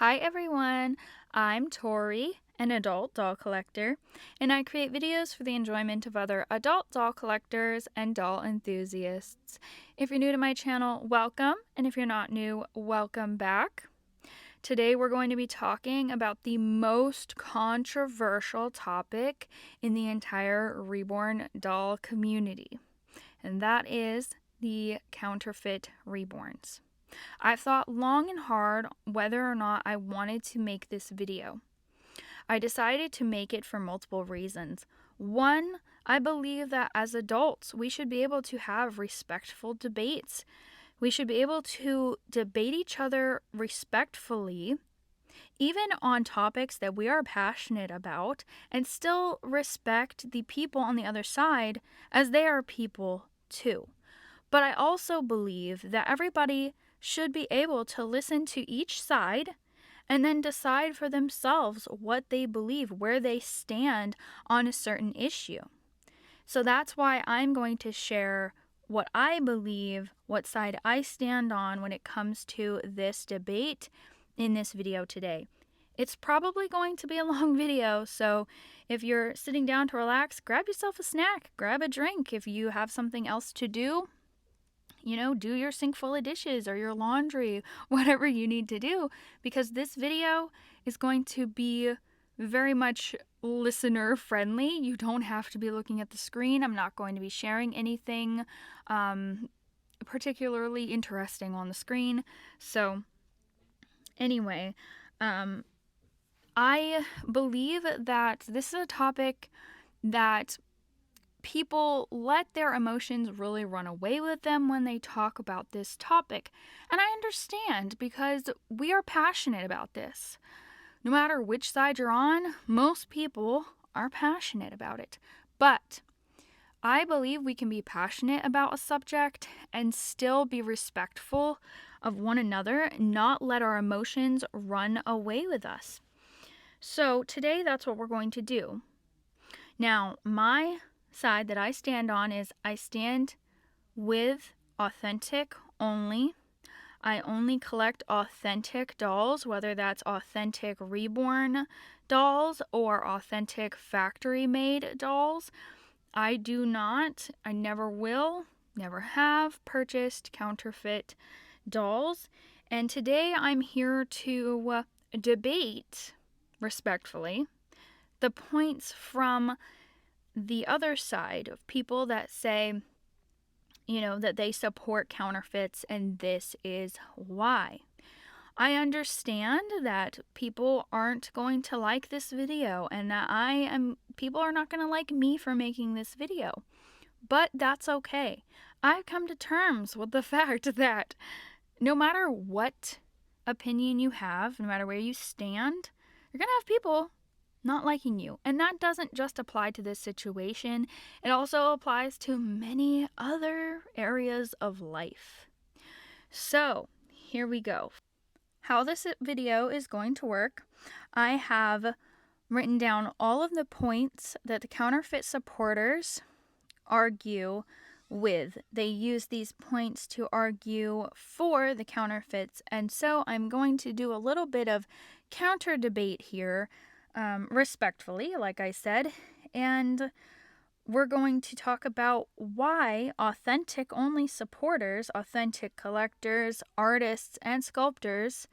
Hi everyone, I'm Tori, an adult doll collector, and I create videos for the enjoyment of other adult doll collectors and doll enthusiasts. If you're new to my channel, welcome, and if you're not new, welcome back. Today we're going to be talking about the most controversial topic in the entire reborn doll community, and that is the counterfeit reborns. I've thought long and hard whether or not I wanted to make this video. I decided to make it for multiple reasons. One, I believe that as adults, we should be able to have respectful debates. We should be able to debate each other respectfully, even on topics that we are passionate about, and still respect the people on the other side as they are people too. But I also believe that everybody should be able to listen to each side and then decide for themselves what they believe, where they stand on a certain issue. So that's why I'm going to share what I believe, what side I stand on when it comes to this debate in this video today. It's probably going to be a long video, so if you're sitting down to relax, grab yourself a snack, grab a drink. If you have something else to do, do your sink full of dishes or your laundry, whatever you need to do, because this video is going to be very much listener friendly. You don't have to be looking at the screen. I'm not going to be sharing anything particularly interesting on the screen. So anyway, I believe that this is a topic that people let their emotions really run away with them when they talk about this topic. And I understand, because we are passionate about this. No matter which side you're on, most people are passionate about it. But I believe we can be passionate about a subject and still be respectful of one another, not let our emotions run away with us. So today, that's what we're going to do. Now, my side that I stand on is I stand with authentic only. I only collect authentic dolls, whether that's authentic reborn dolls or authentic factory made dolls. I never will, never have purchased counterfeit dolls. And today I'm here to debate respectfully the points from the other side of people that say, that they support counterfeits, and this is why. I understand that people aren't going to like this video, and that people are not going to like me for making this video. But that's okay. I've come to terms with the fact that no matter what opinion you have, no matter where you stand, you're going to have people not liking you. And that doesn't just apply to this situation, it also applies to many other areas of life. So, here we go. How this video is going to work, I have written down all of the points that the counterfeit supporters argue with. They use these points to argue for the counterfeits, and so I'm going to do a little bit of counter debate here, respectfully, like I said, and we're going to talk about why authentic only supporters, authentic collectors, artists, and sculptors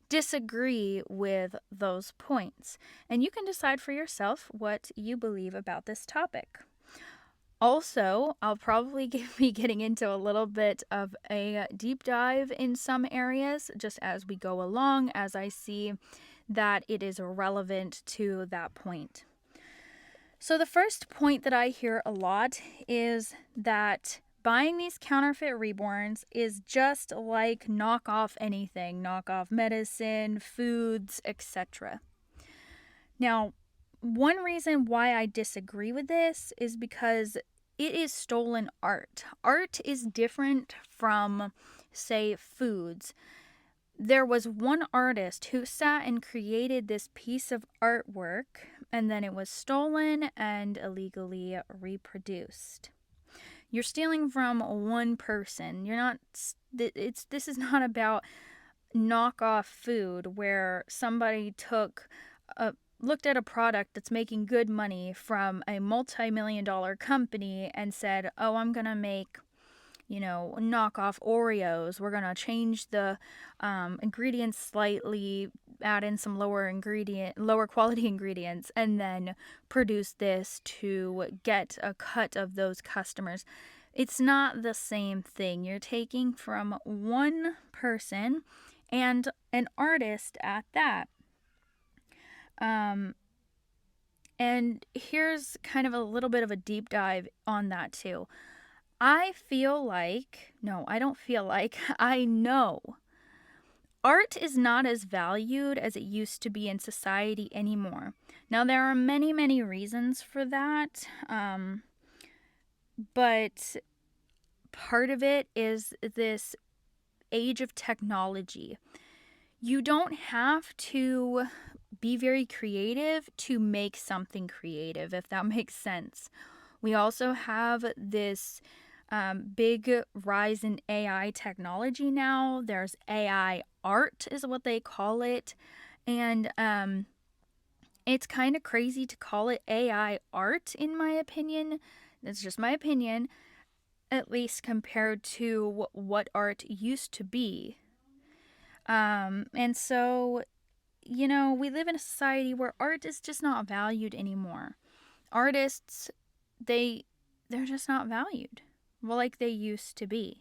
disagree with those points. And you can decide for yourself what you believe about this topic. Also, I'll probably be getting into a little bit of a deep dive in some areas just as we go along, as I see that it is relevant to that point. So the first point that I hear a lot is that buying these counterfeit reborns is just like knockoff anything, knockoff medicine, foods, etc. Now, one reason why I disagree with this is because it is stolen art. Art is different from, say, foods. There was one artist who sat and created this piece of artwork, and then it was stolen and illegally reproduced. You're stealing from one person. This is not about knockoff food where somebody looked at a product that's making good money from a multi-million-dollar company and said, oh, I'm going to make, knockoff Oreos. We're going to change the ingredients slightly, add in some lower quality ingredients, and then produce this to get a cut of those customers. It's not the same thing. You're taking from one person and an artist at that. And here's kind of a little bit of a deep dive on that too. I know art is not as valued as it used to be in society anymore. Now, there are many, many reasons for that, but part of it is this age of technology. You don't have to be very creative to make something creative, if that makes sense. We also have this big rise in AI technology now. There's AI art, is what they call it. And it's kind of crazy to call it AI art, in my opinion. That's just my opinion, at least compared to what art used to be. And so, we live in a society where art is just not valued anymore. Artists, they're just not valued, well, like they used to be.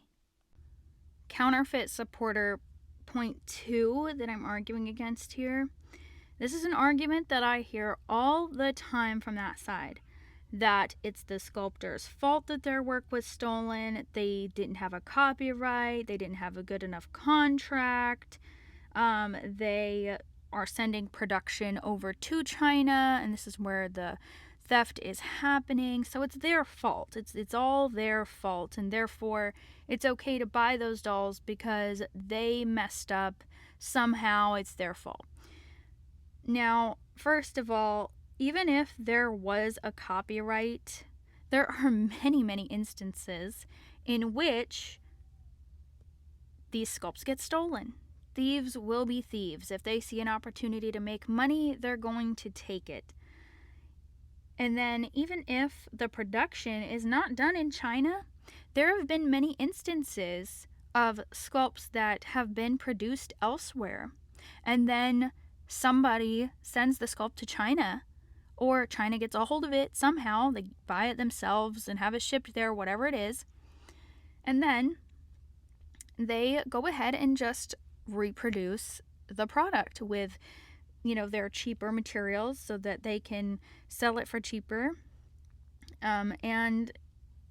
Counterfeit supporter point 2 that I'm arguing against here. This is an argument that I hear all the time from that side. That it's the sculptor's fault that their work was stolen. They didn't have a copyright. They didn't have a good enough contract. They are sending production over to China, and this is where the theft is happening. So it's their fault. It's all their fault, and therefore it's okay to buy those dolls because they messed up. Somehow it's their fault. Now, first of all, even if there was a copyright, there are many, many instances in which these sculpts get stolen. Thieves will be thieves. If they see an opportunity to make money, they're going to take it. And then even if the production is not done in China, there have been many instances of sculpts that have been produced elsewhere. And then somebody sends the sculpt to China, or China gets a hold of it somehow. They buy it themselves and have it shipped there, whatever it is. And then they go ahead and just reproduce the product with, their cheaper materials so that they can sell it for cheaper. And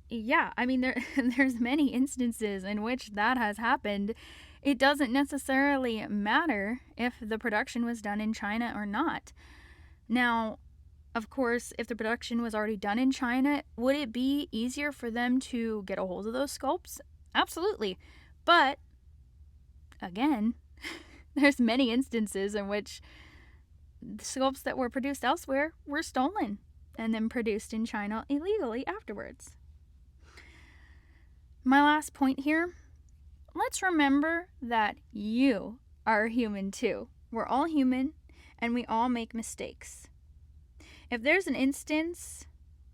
yeah, I mean, there's many instances in which that has happened. It doesn't necessarily matter if the production was done in China or not. Now, of course, if the production was already done in China, would it be easier for them to get a hold of those sculpts? Absolutely. But again, there's many instances in which the sculpts that were produced elsewhere were stolen and then produced in China illegally afterwards. My last point here, let's remember that you are human too. We're all human and we all make mistakes. If there's an instance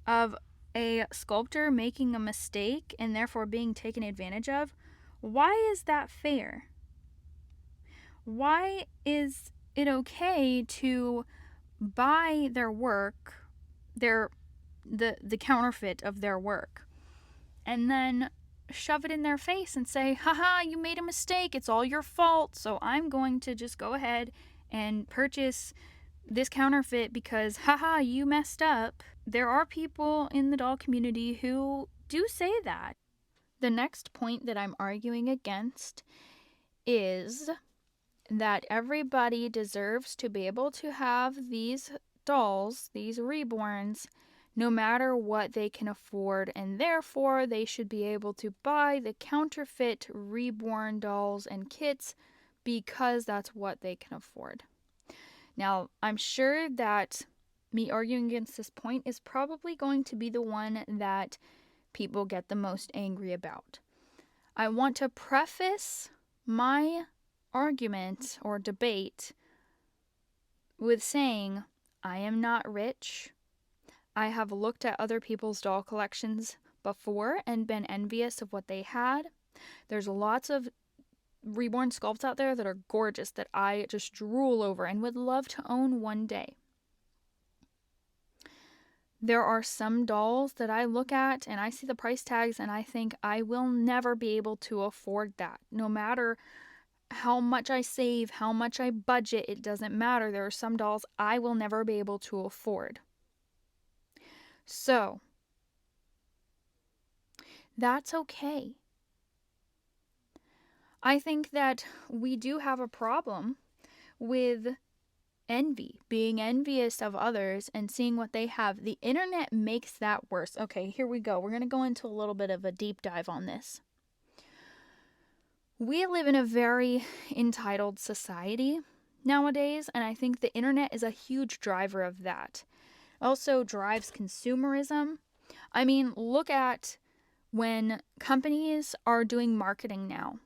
of a sculptor making a mistake and therefore being taken advantage of, why is that fair? Why is it okay to buy their work, the counterfeit of their work, and then shove it in their face and say, haha, you made a mistake, it's all your fault, so I'm going to just go ahead and purchase this counterfeit because, haha, you messed up. There are people in the doll community who do say that. The next point that I'm arguing against is that everybody deserves to be able to have these dolls, these reborns, no matter what they can afford, and therefore they should be able to buy the counterfeit reborn dolls and kits because that's what they can afford. Now, I'm sure that me arguing against this point is probably going to be the one that people get the most angry about. I want to preface my argument or debate with saying, I am not rich. I have looked at other people's doll collections before and been envious of what they had. There's lots of reborn sculpts out there that are gorgeous that I just drool over and would love to own one day. There are some dolls that I look at and I see the price tags and I think I will never be able to afford that. No matter how much I save, how much I budget, it doesn't matter. There are some dolls I will never be able to afford. So, that's okay. I think that we do have a problem with envy, being envious of others and seeing what they have. The internet makes that worse. Okay, here we go. We're going to go into a little bit of a deep dive on this. We live in a very entitled society nowadays, and I think the internet is a huge driver of that. Also drives consumerism. I mean, look at when companies are doing marketing now.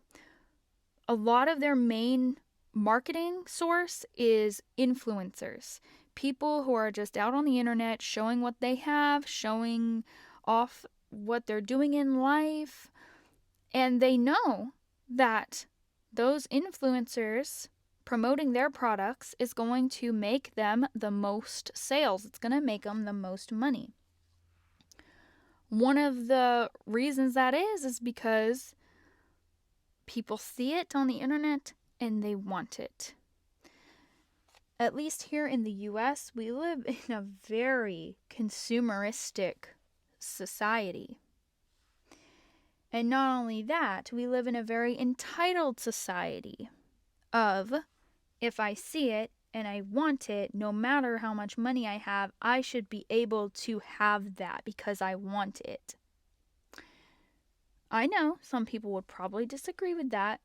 A lot of their main marketing source is influencers. People who are just out on the internet showing what they have, showing off what they're doing in life. And they know that those influencers promoting their products is going to make them the most sales. It's going to make them the most money. One of the reasons that is because people see it on the internet and they want it. At least here in the US, we live in a very consumeristic society. And not only that, we live in a very entitled society of, if I see it and I want it, no matter how much money I have, I should be able to have that because I want it. I know some people would probably disagree with that,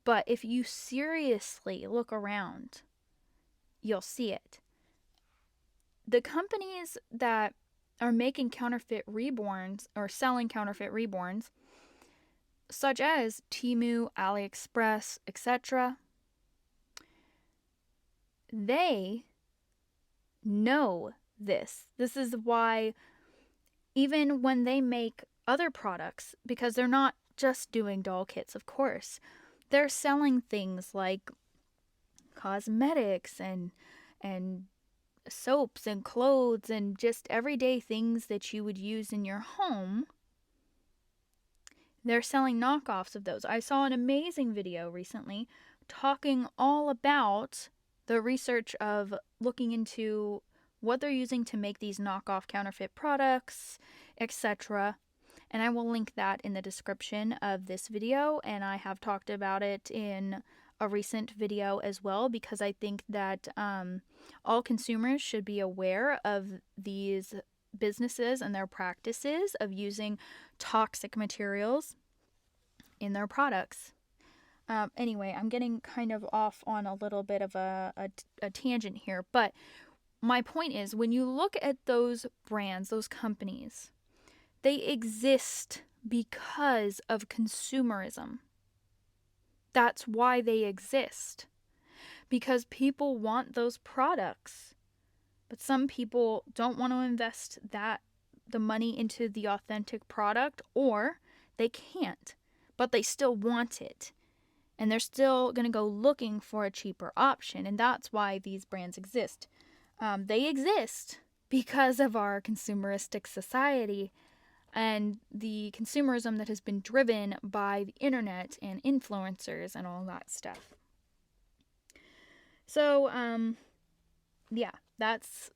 but if you seriously look around, you'll see it. The companies that are making counterfeit reborns or selling counterfeit reborns, such as Temu, AliExpress, etc., they know this. This is why even when they make other products, because they're not just doing doll kits, of course, they're selling things like cosmetics and soaps and clothes and just everyday things that you would use in your home. They're selling knockoffs of those. I saw an amazing video recently talking all about the research of looking into what they're using to make these knockoff counterfeit products, etc. And I will link that in the description of this video, and I have talked about it in a recent video as well, because I think that all consumers should be aware of these businesses and their practices of using toxic materials in their products. Anyway, I'm getting kind of off on a little bit of a tangent here, but my point is, when you look at those brands, those companies, they exist because of consumerism. That's why they exist. Because people want those products. But some people don't want to invest the money into the authentic product, or they can't, but they still want it. And they're still going to go looking for a cheaper option. And that's why these brands exist. They exist because of our consumeristic society and the consumerism that has been driven by the internet and influencers and all that stuff. So, yeah, that's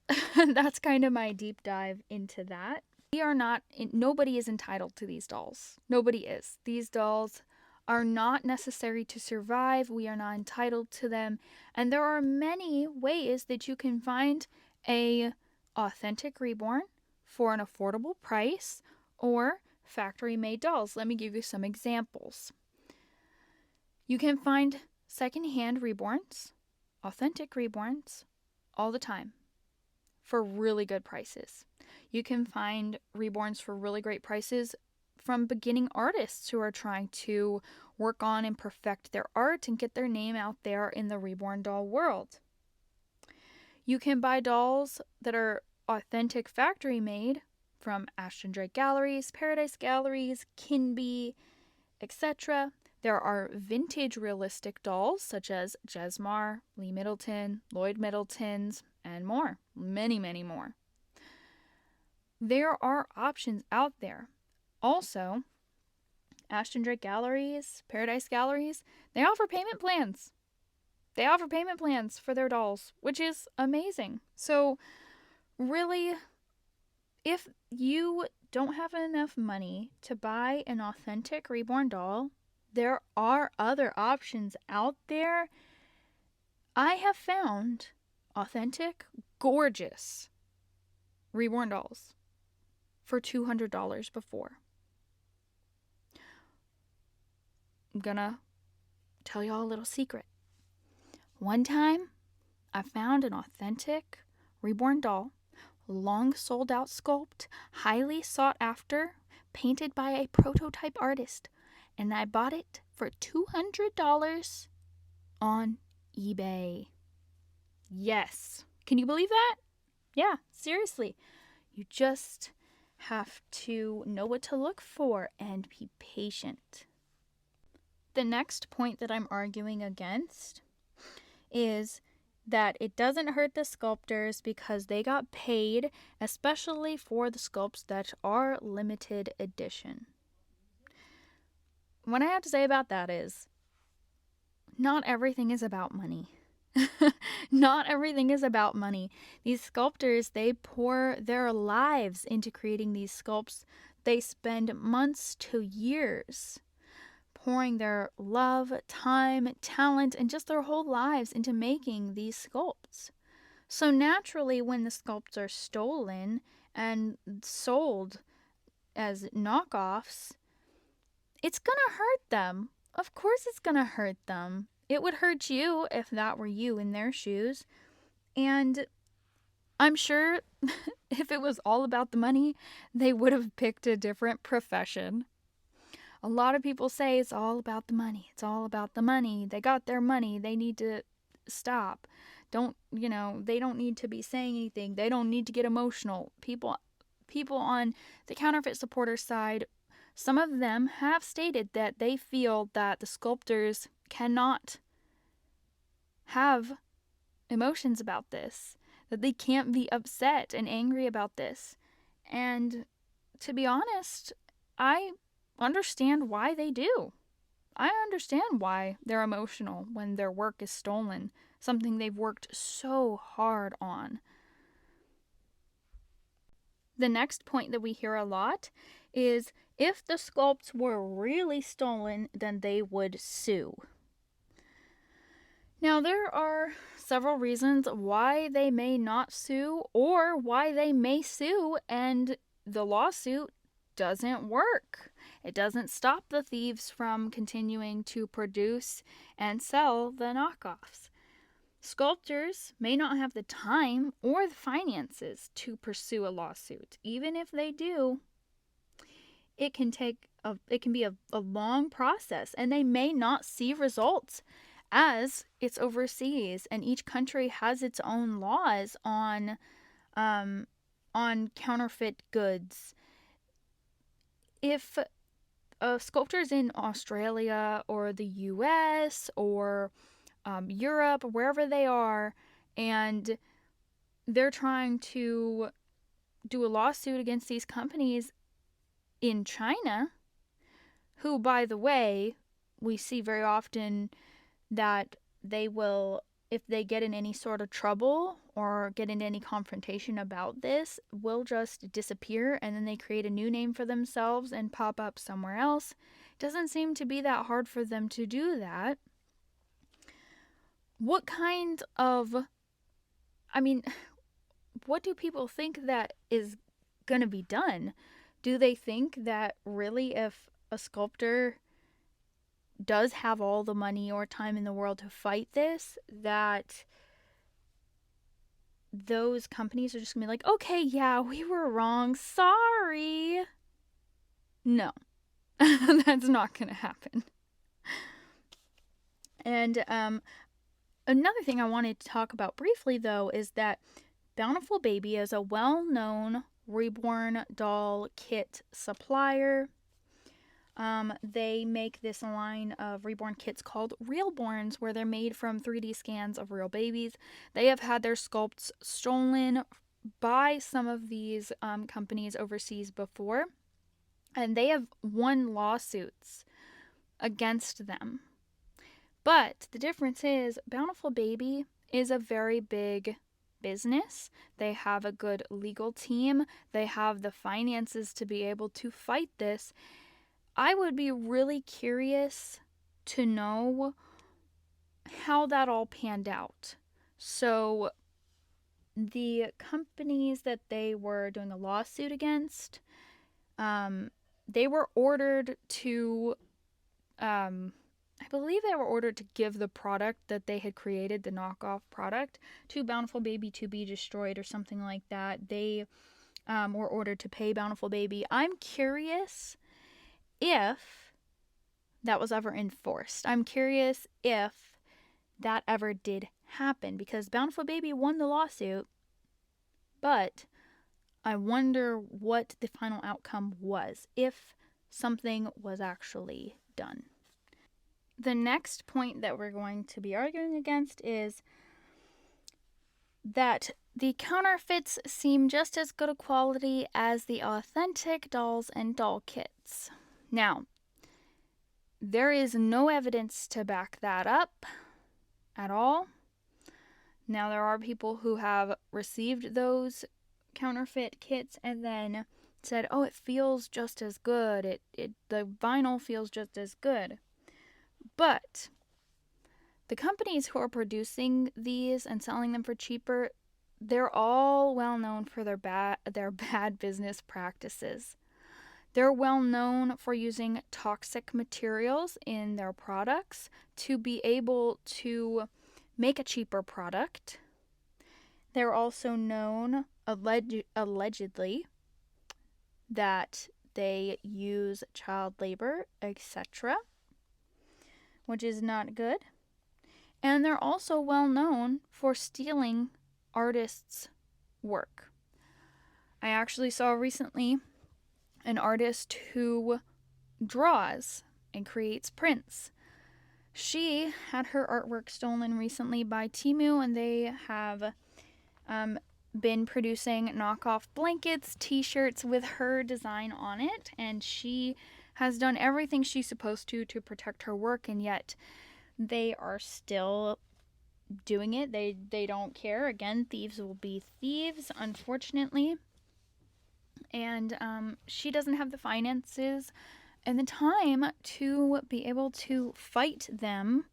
that's kind of my deep dive into that. Nobody is entitled to these dolls. Nobody is. These dolls are not necessary to survive. We are not entitled to them. And there are many ways that you can find a authentic reborn for an affordable price, or factory-made dolls. Let me give you some examples. You can find secondhand reborns, authentic reborns, all the time for really good prices. You can find reborns for really great prices from beginning artists who are trying to work on and perfect their art and get their name out there in the reborn doll world. You can buy dolls that are authentic factory made from Ashton Drake Galleries, Paradise Galleries, Kinby, etc. There are vintage realistic dolls such as Jesmar, Lee Middleton, Lloyd Middleton's, and more. Many, many more. There are options out there. Also, Ashton Drake Galleries, Paradise Galleries, they offer payment plans. They offer payment plans for their dolls, which is amazing. So, really, if you don't have enough money to buy an authentic reborn doll, there are other options out there. I have found authentic, gorgeous reborn dolls for $200 before. I'm gonna tell y'all a little secret. One time, I found an authentic reborn doll, long sold out sculpt, highly sought after, painted by a prototype artist, and I bought it for $200 on eBay. Yes. Can you believe that? Yeah, seriously. You just have to know what to look for and be patient. The next point that I'm arguing against is that it doesn't hurt the sculptors because they got paid, especially for the sculpts that are limited edition. What I have to say about that is, not everything is about money. Not everything is about money. These sculptors, they pour their lives into creating these sculpts. They spend months to years pouring their love, time, talent, and just their whole lives into making these sculpts. So naturally, when the sculpts are stolen and sold as knockoffs, it's gonna hurt them. Of course it's gonna hurt them. It would hurt you if that were you in their shoes. And I'm sure if it was all about the money, they would have picked a different profession. A lot of people say it's all about the money. It's all about the money. They got their money. They need to stop. They don't need to be saying anything. They don't need to get emotional. People on the counterfeit supporter side, some of them have stated that they feel that the sculptors cannot have emotions about this, that they can't be upset and angry about this. And to be honest, I understand why they do. I understand why they're emotional when their work is stolen, something they've worked so hard on. The next point that we hear a lot is if the sculpts were really stolen, then they would sue. Now, there are several reasons why they may not sue or why they may sue and the lawsuit doesn't work. It doesn't stop the thieves from continuing to produce and sell the knockoffs. Sculptors may not have the time or the finances to pursue a lawsuit. Even if they do, it can be a long process, and they may not see results as it's overseas, and each country has its own laws on counterfeit goods. If a sculptor's in Australia or the US or Europe, wherever they are, and they're trying to do a lawsuit against these companies in China, who, by the way, we see very often that they will, if they get in any sort of trouble or get in any confrontation about this, will just disappear, and then they create a new name for themselves and pop up somewhere else. It doesn't seem to be that hard for them to do that. What do people think that is going to be done? Do they think that really if a sculptor does have all the money or time in the world to fight this, that those companies are just going to be like, okay, yeah, we were wrong, sorry? No, That's not going to happen. And another thing I wanted to talk about briefly, though, is that Bountiful Baby is a well-known reborn doll kit supplier. They make this line of reborn kits called reborns, where they're made from 3D scans of real babies. They have had their sculpts stolen by some of these companies overseas before, and they have won lawsuits against them. But the difference is Bountiful Baby is a very big business. They have a good legal team. They have the finances to be able to fight this. I would be really curious to know how that all panned out. So the companies that they were doing a lawsuit against, they were ordered to, I believe they were ordered to give the product that they had created, the knockoff product, to Bountiful Baby to be destroyed or something like that. They were ordered to pay Bountiful Baby. I'm curious if that was ever enforced. I'm curious if that ever did happen, because Bountiful Baby won the lawsuit, but I wonder what the final outcome was, if something was actually done. The next point that we're going to be arguing against is that the counterfeits seem just as good a quality as the authentic dolls and doll kits. Now, there is no evidence to back that up at all. Now, there are people who have received those counterfeit kits and then said, oh, it feels just as good. The vinyl feels just as good. But the companies who are producing these and selling them for cheaper, they're all well known for their bad business practices. They're well known for using toxic materials in their products to be able to make a cheaper product. They're also known, allegedly, that they use child labor, etc., which is not good. And they're also well known for stealing artists' work. I actually saw recently an artist who draws and creates prints. She had her artwork stolen recently by Temu, and they have been producing knockoff blankets, t-shirts with her design on it, and she has done everything she's supposed to protect her work, and yet they are still doing it. They don't care. Again, thieves will be thieves, unfortunately. And she doesn't have the finances and the time to be able to fight them.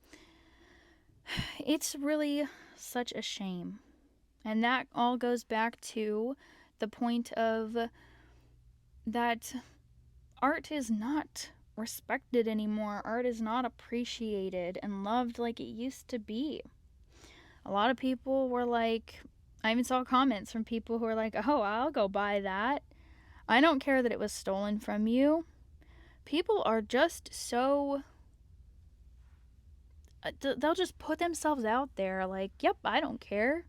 It's really such a shame. And that all goes back to the point of that art is not respected anymore. Art is not appreciated and loved like it used to be. A lot of people were like, I even saw comments from people who were like, oh, I'll go buy that. I don't care that it was stolen from you. People are just so... they'll just put themselves out there like, yep, I don't care.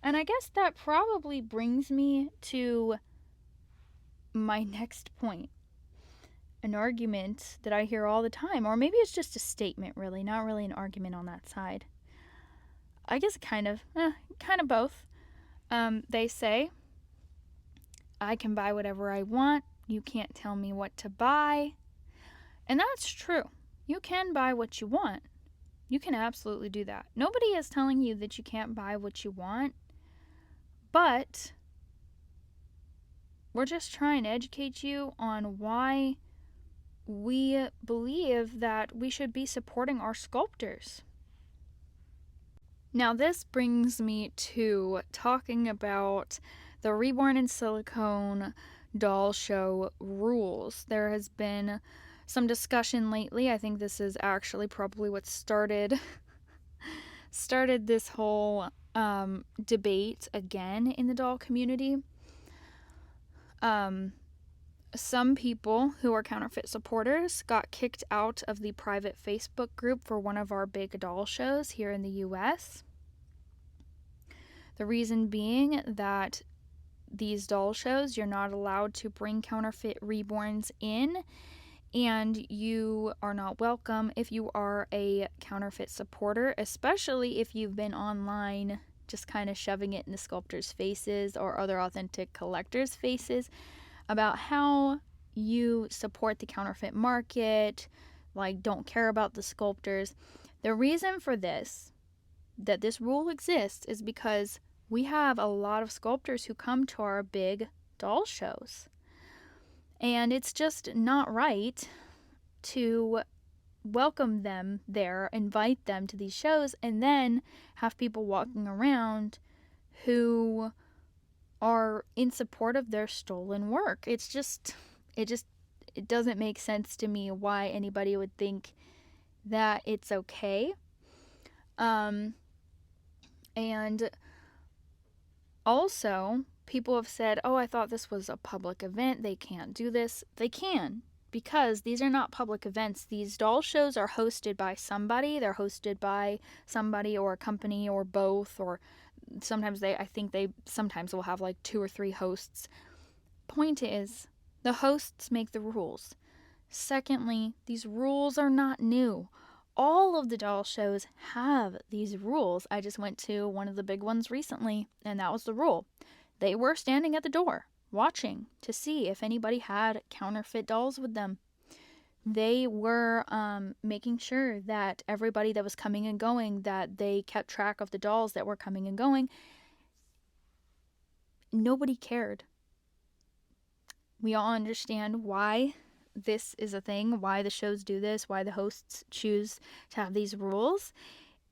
And I guess that probably brings me to my next point. An argument that I hear all the time, or maybe it's just a statement, really, not really an argument on that side. I guess kind of both. They say, I can buy whatever I want. You can't tell me what to buy. And that's true. You can buy what you want. You can absolutely do that. Nobody is telling you that you can't buy what you want. But we're just trying to educate you on why we believe that we should be supporting our sculptors. Now, this brings me to talking about the Reborn in Silicone doll show rules. There has been some discussion lately. I think this is actually probably what started this whole debate again in the doll community. Some people who are counterfeit supporters got kicked out of the private Facebook group for one of our big doll shows here in the US. The reason being that these doll shows, you're not allowed to bring counterfeit reborns in, and you are not welcome if you are a counterfeit supporter, especially if you've been online just kind of shoving it in the sculptors' faces or other authentic collectors' faces about how you support the counterfeit market, like don't care about the sculptors. The reason for this, that this rule exists, is because we have a lot of sculptors who come to our big doll shows. And it's just not right to welcome them there, invite them to these shows, and then have people walking around who are in support of their stolen work. It doesn't make sense to me why anybody would think that it's okay. And also, people have said, oh, I thought this was a public event. They can't do this. They can, because these are not public events. These doll shows are hosted by somebody. They're hosted by somebody or a company or both, or sometimes I think they sometimes will have like 2 or 3 hosts. Point is, the hosts make the rules. Secondly, these rules are not new. All of the doll shows have these rules. I just went to one of the big ones recently, and that was the rule. They were standing at the door, watching to see if anybody had counterfeit dolls with them. They were making sure that everybody that was coming and going, that they kept track of the dolls that were coming and going. Nobody cared. We all understand why this is a thing, why the shows do this, why the hosts choose to have these rules.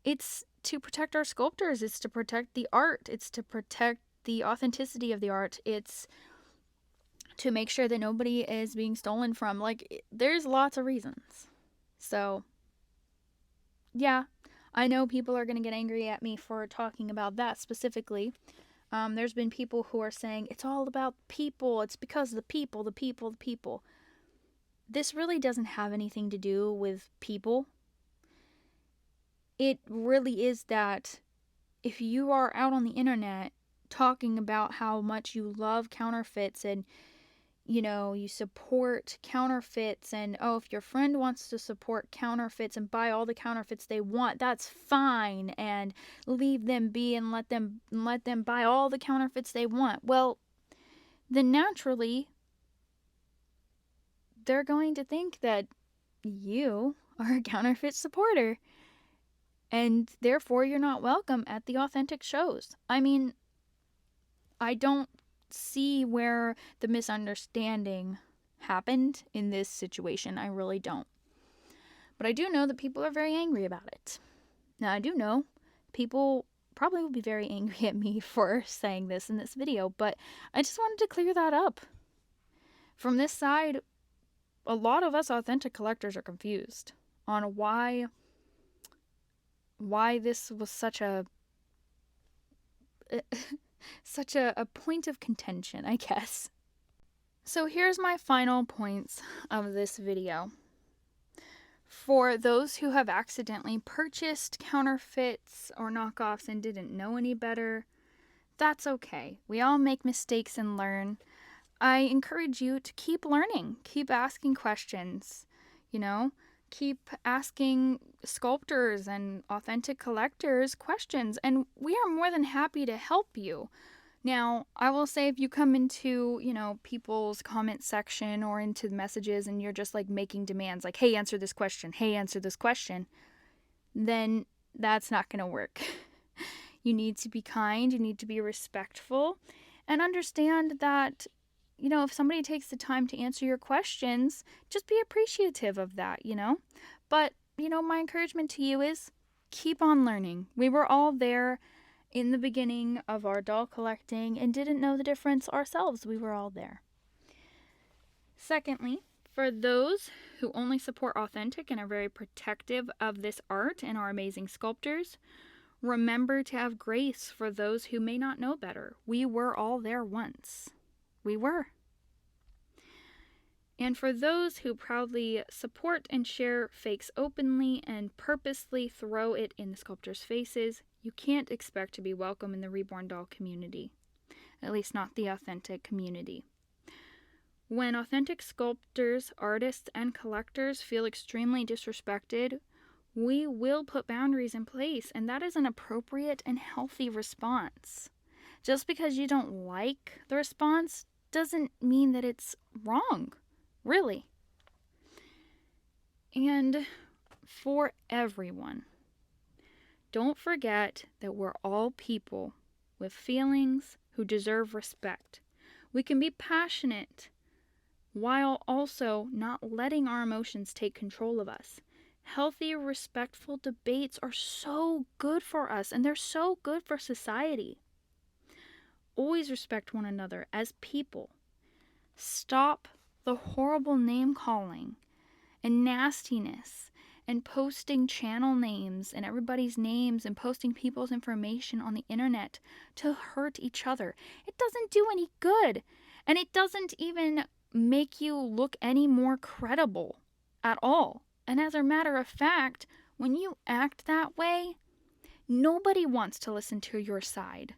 It's to protect our sculptors. It's to protect the art. It's to protect the authenticity of the art. It's to make sure that nobody is being stolen from. Like, there's lots of reasons. So, yeah, I know people are going to get angry at me for talking about that specifically. There's been people who are saying, it's all about people. It's because of the people, the people, the people. This really doesn't have anything to do with people. It really is that if you are out on the internet talking about how much you love counterfeits and you support counterfeits, and if your friend wants to support counterfeits and buy all the counterfeits they want, that's fine, and leave them be and let them buy all the counterfeits they want. Well, then naturally they're going to think that you are a counterfeit supporter, and therefore you're not welcome at the authentic shows. I mean, I don't see where the misunderstanding happened in this situation. I really don't. But I do know that people are very angry about it. Now, I do know people probably will be very angry at me for saying this in this video, but I just wanted to clear that up. From this side, a lot of us authentic collectors are confused on why this was such a point of contention, I guess. So here's my final points of this video. For those who have accidentally purchased counterfeits or knockoffs and didn't know any better, that's okay. We all make mistakes and learn. I encourage you to keep learning, keep asking questions, keep asking sculptors and authentic collectors questions, and we are more than happy to help you. Now, I will say, if you come into, people's comment section or into the messages and you're just like making demands like, hey, answer this question, then that's not going to work. You need to be kind, you need to be respectful, and understand that, if somebody takes the time to answer your questions, just be appreciative of that, But, my encouragement to you is keep on learning. We were all there in the beginning of our doll collecting and didn't know the difference ourselves. We were all there. Secondly, for those who only support authentic and are very protective of this art and our amazing sculptors, remember to have grace for those who may not know better. We were all there once. We were. And for those who proudly support and share fakes openly and purposely throw it in the sculptors' faces, you can't expect to be welcome in the Reborn doll community. At least not the authentic community. When authentic sculptors, artists, and collectors feel extremely disrespected, we will put boundaries in place, and that is an appropriate and healthy response. Just because you don't like the response doesn't mean that it's wrong, really. And for everyone, don't forget that we're all people with feelings who deserve respect. We can be passionate while also not letting our emotions take control of us. Healthy, respectful debates are so good for us, and they're so good for society. Always respect one another as people. Stop the horrible name calling and nastiness and posting channel names and everybody's names and posting people's information on the internet to hurt each other. It doesn't do any good, and it doesn't even make you look any more credible at all. And as a matter of fact, when you act that way, nobody wants to listen to your side.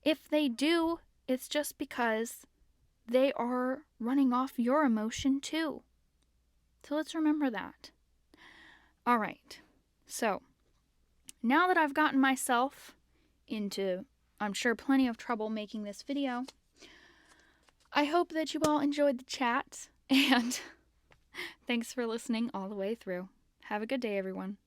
If they do, it's just because they are running off your emotion too. So let's remember that. All right. So now that I've gotten myself into, I'm sure, plenty of trouble making this video, I hope that you all enjoyed the chat, and thanks for listening all the way through. Have a good day, everyone.